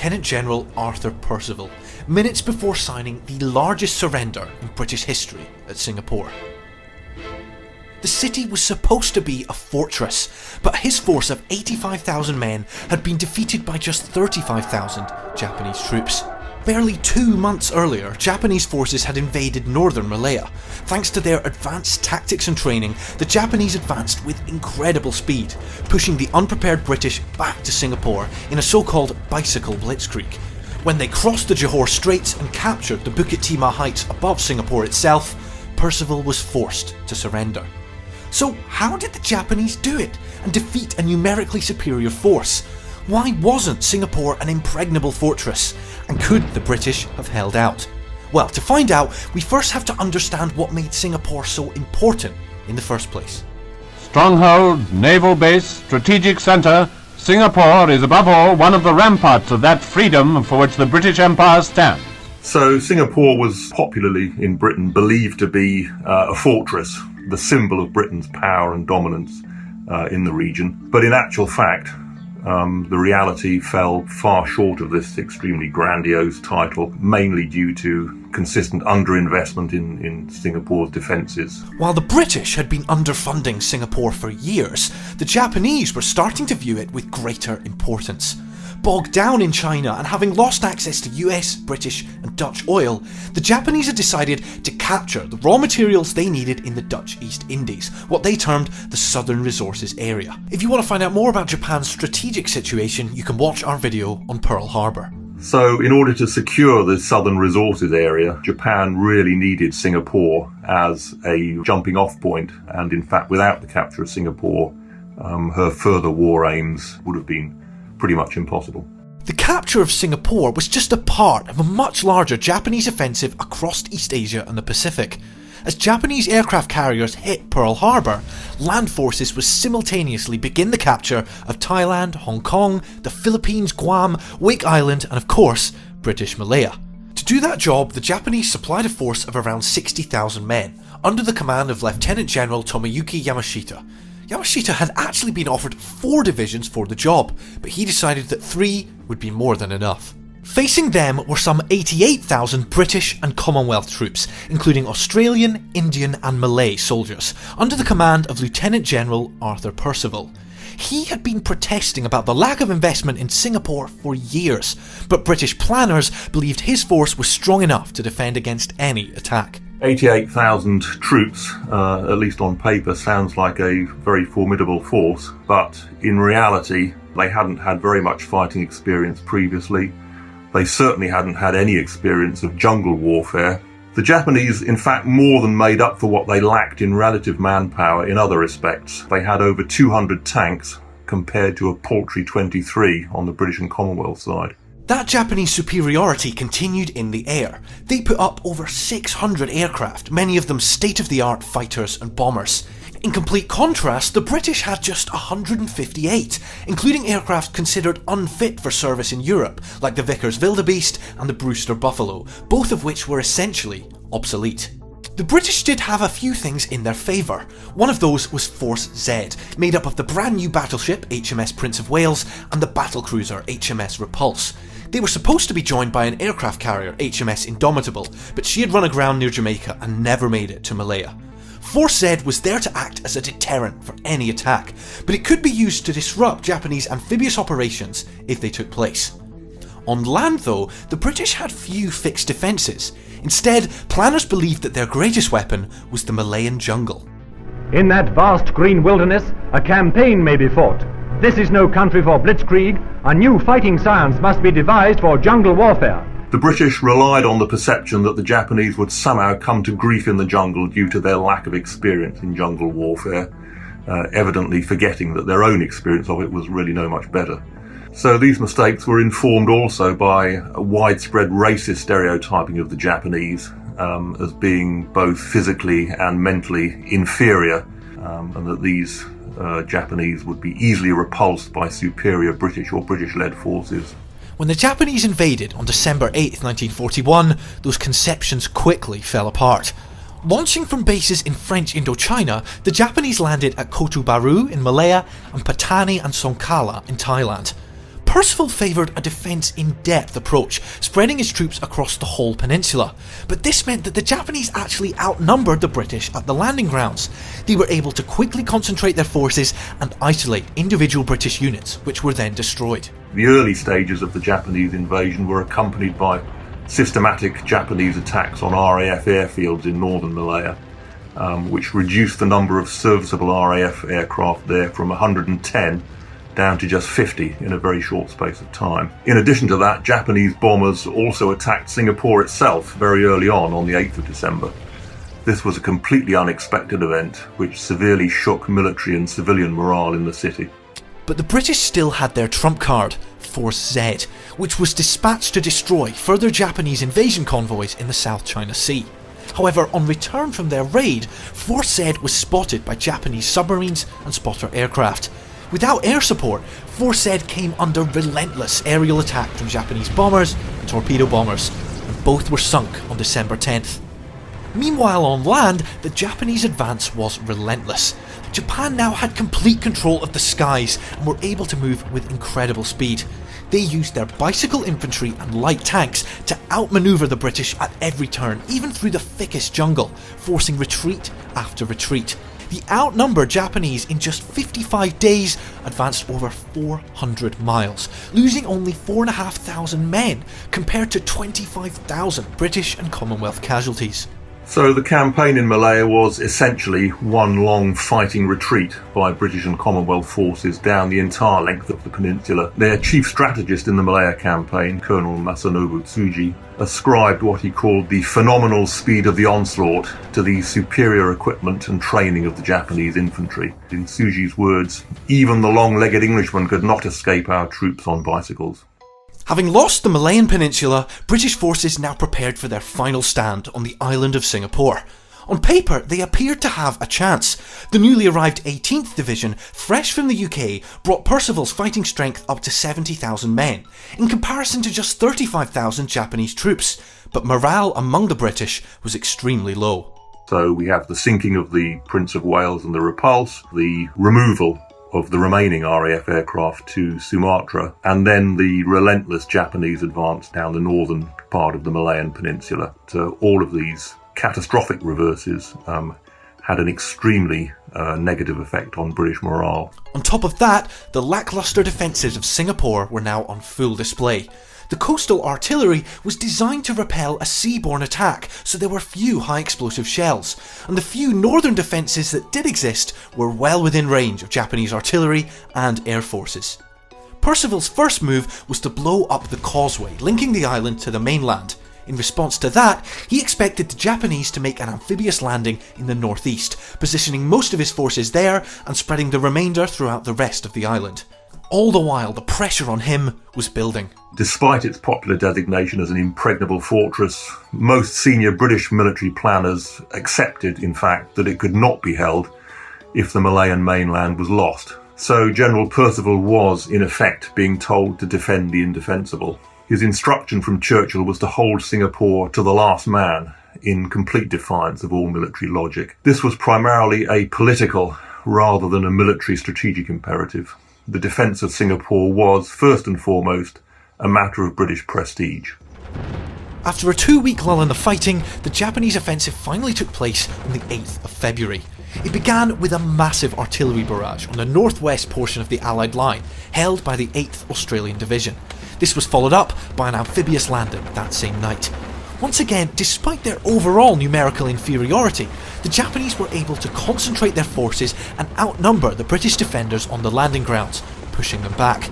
Lieutenant General Arthur Percival, minutes before signing the largest surrender in British history at Singapore. The city was supposed to be a fortress, but his force of 85,000 men had been defeated by just 35,000 Japanese troops. Barely 2 months earlier, Japanese forces had invaded Northern Malaya. Thanks to their advanced tactics and training, the Japanese advanced with incredible speed, pushing the unprepared British back to Singapore in a so-called bicycle blitzkrieg. When they crossed the Johore Straits and captured the Bukit Timah heights above Singapore itself, Percival was forced to surrender. So how did the Japanese do it and defeat a numerically superior force? Why wasn't Singapore an impregnable fortress? And could the British have held out? Well, to find out, we first have to understand what made Singapore so important in the first place. Stronghold, naval base, strategic centre, Singapore is above all one of the ramparts of that freedom for which the British Empire stands. So Singapore was popularly in Britain believed to be a fortress, the symbol of Britain's power and dominance in the region. But in actual fact, the reality fell far short of this extremely grandiose title, mainly due to consistent underinvestment in Singapore's defences. While the British had been underfunding Singapore for years, the Japanese were starting to view it with greater importance. Bogged down in China and having lost access to US, British and Dutch oil, the Japanese had decided to capture the raw materials they needed in the Dutch East Indies, what they termed the Southern Resources Area. If you want to find out more about Japan's strategic situation, you can watch our video on Pearl Harbor. So in order to secure the Southern Resources Area, Japan really needed Singapore as a jumping off point, and in fact without the capture of Singapore, her further war aims would have been pretty much impossible. The capture of Singapore was just a part of a much larger Japanese offensive across East Asia and the Pacific. As Japanese aircraft carriers hit Pearl Harbor, land forces would simultaneously begin the capture of Thailand, Hong Kong, the Philippines, Guam, Wake Island and of course, British Malaya. To do that job, the Japanese supplied a force of around 60,000 men, under the command of Lieutenant General Tomoyuki Yamashita. Yamashita had actually been offered 4 divisions for the job, but he decided that 3 would be more than enough. Facing them were some 88,000 British and Commonwealth troops, including Australian, Indian and Malay soldiers, under the command of Lieutenant General Arthur Percival. He had been protesting about the lack of investment in Singapore for years, but British planners believed his force was strong enough to defend against any attack. 88,000 troops, at least on paper, sounds like a very formidable force, but in reality they hadn't had very much fighting experience previously. They certainly hadn't had any experience of jungle warfare. The Japanese, in fact, more than made up for what they lacked in relative manpower in other respects. They had over 200 tanks compared to a paltry 23 on the British and Commonwealth side. That Japanese superiority continued in the air. They put up over 600 aircraft, many of them state-of-the-art fighters and bombers. In complete contrast, the British had just 158, including aircraft considered unfit for service in Europe, like the Vickers Wildebeest and the Brewster Buffalo, both of which were essentially obsolete. The British did have a few things in their favour. One of those was Force Z, made up of the brand new battleship HMS Prince of Wales and the battlecruiser HMS Repulse. They were supposed to be joined by an aircraft carrier, HMS Indomitable, but she had run aground near Jamaica and never made it to Malaya. Force Z was there to act as a deterrent for any attack, but it could be used to disrupt Japanese amphibious operations if they took place. On land though, the British had few fixed defences. Instead, planners believed that their greatest weapon was the Malayan jungle. In that vast green wilderness, a campaign may be fought. This is no country for blitzkrieg. A new fighting science must be devised for jungle warfare. The British relied on the perception that the Japanese would somehow come to grief in the jungle due to their lack of experience in jungle warfare, evidently forgetting that their own experience of it was really no much better. So these mistakes were informed also by a widespread racist stereotyping of the Japanese as being both physically and mentally inferior, and that these Japanese would be easily repulsed by superior British or British-led forces. When the Japanese invaded on December 8, 1941, those conceptions quickly fell apart. Launching from bases in French Indochina, the Japanese landed at Kota Baru in Malaya and Patani and Songkhla in Thailand. Percival favoured a defence-in-depth approach, spreading his troops across the whole peninsula. But this meant that the Japanese actually outnumbered the British at the landing grounds. They were able to quickly concentrate their forces and isolate individual British units, which were then destroyed. The early stages of the Japanese invasion were accompanied by systematic Japanese attacks on RAF airfields in Northern Malaya, which reduced the number of serviceable RAF aircraft there from 110 down to just 50 in a very short space of time. In addition to that, Japanese bombers also attacked Singapore itself very early on the 8th of December. This was a completely unexpected event which severely shook military and civilian morale in the city. But the British still had their trump card, Force Z, which was dispatched to destroy further Japanese invasion convoys in the South China Sea. However, on return from their raid, Force Z was spotted by Japanese submarines and spotter aircraft. Without air support, Force Z came under relentless aerial attack from Japanese bombers and torpedo bombers, and both were sunk on December 10th. Meanwhile on land, the Japanese advance was relentless. Japan now had complete control of the skies and were able to move with incredible speed. They used their bicycle infantry and light tanks to outmaneuver the British at every turn, even through the thickest jungle, forcing retreat after retreat. The outnumbered Japanese in just 55 days advanced over 400 miles, losing only 4,500 men compared to 25,000 British and Commonwealth casualties. So the campaign in Malaya was essentially one long fighting retreat by British and Commonwealth forces down the entire length of the peninsula. Their chief strategist in the Malaya campaign, Colonel Masanobu Tsuji, ascribed what he called the phenomenal speed of the onslaught to the superior equipment and training of the Japanese infantry. In Tsuji's words, even the long-legged Englishman could not escape our troops on bicycles. Having lost the Malayan Peninsula, British forces now prepared for their final stand on the island of Singapore. On paper, they appeared to have a chance. The newly arrived 18th Division, fresh from the UK, brought Percival's fighting strength up to 70,000 men, in comparison to just 35,000 Japanese troops. But morale among the British was extremely low. So we have the sinking of the Prince of Wales and the Repulse, the removal of the remaining RAF aircraft to Sumatra, and then the relentless Japanese advance down the northern part of the Malayan Peninsula. So all of these catastrophic reverses had an extremely negative effect on British morale. On top of that, the lacklustre defences of Singapore were now on full display. The coastal artillery was designed to repel a seaborne attack, so there were few high-explosive shells, and the few northern defences that did exist were well within range of Japanese artillery and air forces. Percival's first move was to blow up the causeway linking the island to the mainland. In response to that, he expected the Japanese to make an amphibious landing in the northeast, positioning most of his forces there and spreading the remainder throughout the rest of the island. All the while, the pressure on him was building. Despite its popular designation as an impregnable fortress, most senior British military planners accepted, in fact, that it could not be held if the Malayan mainland was lost. So General Percival was, in effect, being told to defend the indefensible. His instruction from Churchill was to hold Singapore to the last man, in complete defiance of all military logic. This was primarily a political rather than a military strategic imperative. The defence of Singapore was, first and foremost, a matter of British prestige. After a 2-week lull in the fighting, the Japanese offensive finally took place on the 8th of February. It began with a massive artillery barrage on the northwest portion of the Allied line, held by the 8th Australian Division. This was followed up by an amphibious landing that same night. Once again, despite their overall numerical inferiority, the Japanese were able to concentrate their forces and outnumber the British defenders on the landing grounds, pushing them back.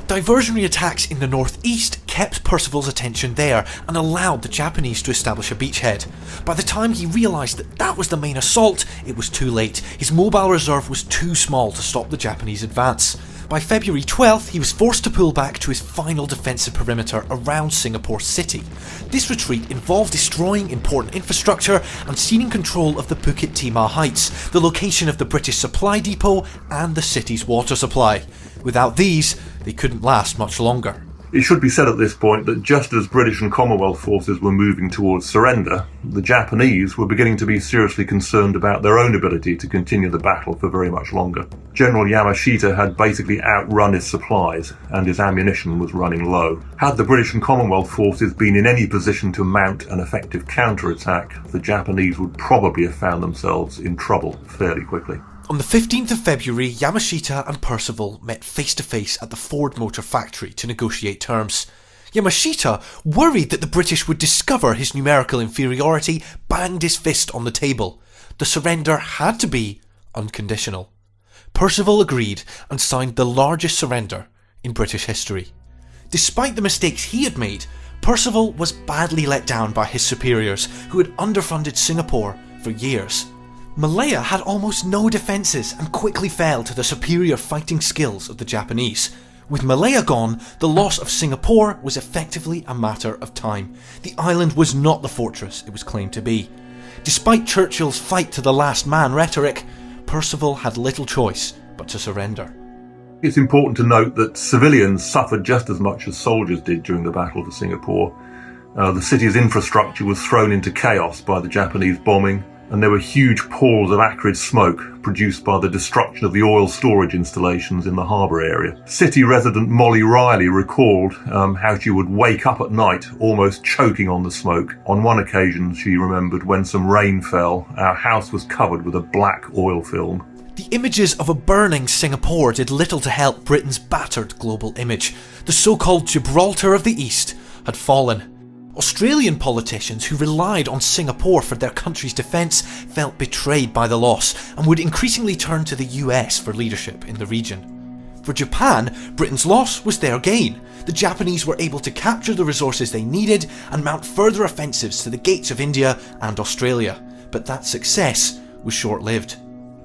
Diversionary attacks in the northeast kept Percival's attention there and allowed the Japanese to establish a beachhead. By the time he realised that that was the main assault, it was too late. His mobile reserve was too small to stop the Japanese advance. By February 12th, he was forced to pull back to his final defensive perimeter around Singapore City. This retreat involved destroying important infrastructure and ceding control of the Bukit Timah heights, the location of the British supply depot and the city's water supply. Without these, they couldn't last much longer. It should be said at this point that just as British and Commonwealth forces were moving towards surrender, the Japanese were beginning to be seriously concerned about their own ability to continue the battle for very much longer. General Yamashita had basically outrun his supplies, and his ammunition was running low. Had the British and Commonwealth forces been in any position to mount an effective counterattack, the Japanese would probably have found themselves in trouble fairly quickly. On the 15th of February, Yamashita and Percival met face to face at the Ford Motor Factory to negotiate terms. Yamashita, worried that the British would discover his numerical inferiority, banged his fist on the table. The surrender had to be unconditional. Percival agreed and signed the largest surrender in British history. Despite the mistakes he had made, Percival was badly let down by his superiors, who had underfunded Singapore for years. Malaya had almost no defences and quickly fell to the superior fighting skills of the Japanese. With Malaya gone, the loss of Singapore was effectively a matter of time. The island was not the fortress it was claimed to be. Despite Churchill's fight to the last man rhetoric, Percival had little choice but to surrender. It's important to note that civilians suffered just as much as soldiers did during the Battle for Singapore. The city's infrastructure was thrown into chaos by the Japanese bombing, and there were huge palls of acrid smoke produced by the destruction of the oil storage installations in the harbour area. City resident Molly Riley recalled how she would wake up at night almost choking on the smoke. On one occasion, she remembered, when some rain fell, our house was covered with a black oil film. The images of a burning Singapore did little to help Britain's battered global image. The so-called Gibraltar of the East had fallen. Australian politicians who relied on Singapore for their country's defence felt betrayed by the loss and would increasingly turn to the US for leadership in the region. For Japan, Britain's loss was their gain. The Japanese were able to capture the resources they needed and mount further offensives to the gates of India and Australia. But that success was short-lived.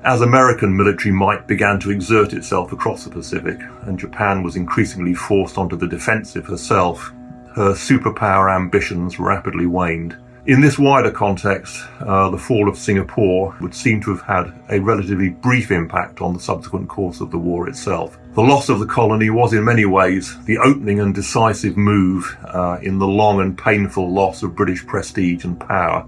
As American military might began to exert itself across the Pacific, and Japan was increasingly forced onto the defensive herself, her superpower ambitions rapidly waned. In this wider context, the fall of Singapore would seem to have had a relatively brief impact on the subsequent course of the war itself. The loss of the colony was in many ways the opening and decisive move in the long and painful loss of British prestige and power,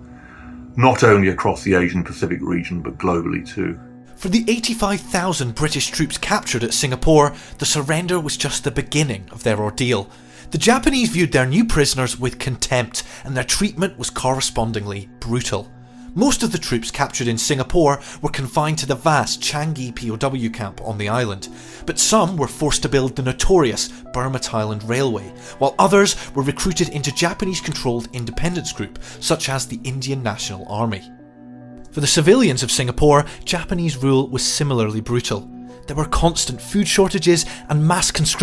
not only across the Asian Pacific region but globally too. For the 85,000 British troops captured at Singapore, the surrender was just the beginning of their ordeal. The Japanese viewed their new prisoners with contempt, and their treatment was correspondingly brutal. Most of the troops captured in Singapore were confined to the vast Changi POW camp on the island, but some were forced to build the notorious Burma Thailand Railway, while others were recruited into Japanese-controlled independence groups such as the Indian National Army. For the civilians of Singapore, Japanese rule was similarly brutal. There were constant food shortages and mass conscription